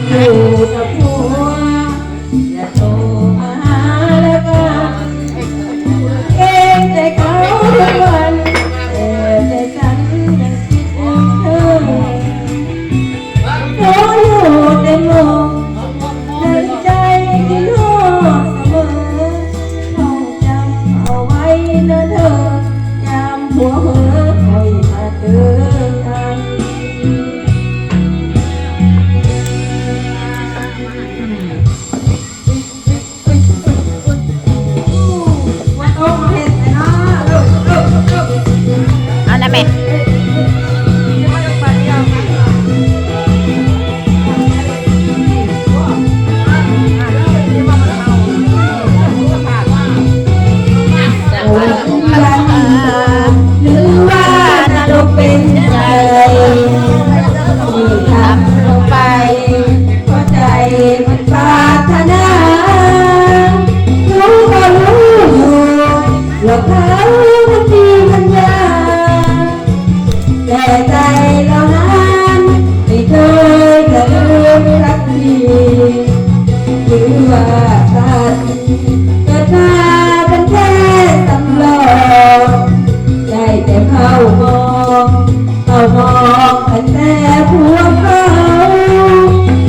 อยู่กับผัวอย่าโทรมาหาแล้วกันเกรงใจเขาทุกวันแต่ใจฉันยังคิดถึงเธอเพราะอยู่แต่มองในใจที่รอเสมอต้องจำเอาไว้นะเธอยามหัวเหอคอยมาเจอกัน เอานะแม่หรือว่านรกเป็นใจที่ทำลงไปเพราะใจมันปรารถนารู้ก็รู้อยู่ว่าเขาไม่มีปัญญาแต่ใจเรานั้นไม่เคยจะลืมรักดีหรือว่าฉันเกิดมาเป็นแค่สำรองได้แต่เข้ามองกันแต่พวกเขา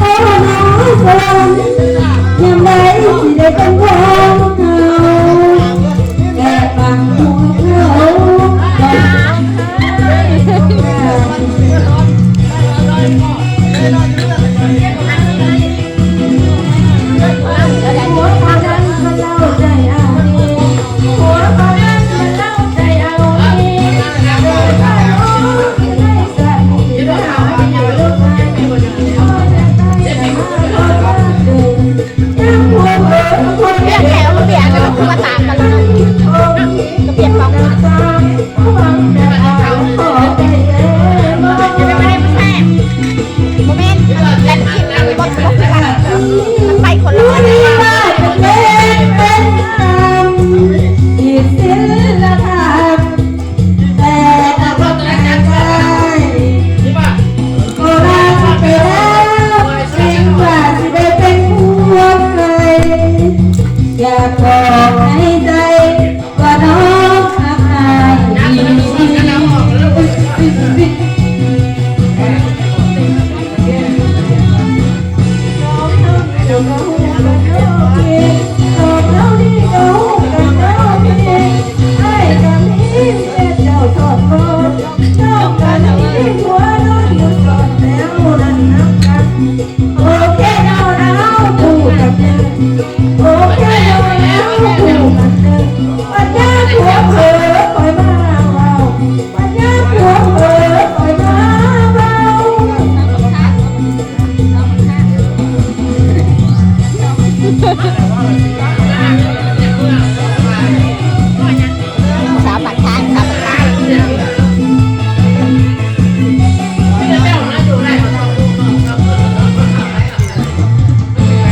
น้อยสนยังไงที่ได้เป็นของเขาแก่บังหัวเขาหัวเขานั้นมันเล่าใจเอาหัวเขานั้นมันเล่าใจเอาเปียกแถวเปียกกันแล้วมาตามกันแล้วก็เปียกฟองจะไม่ได้มาแซ่บโมเมนต์แล้วกินอะไรบด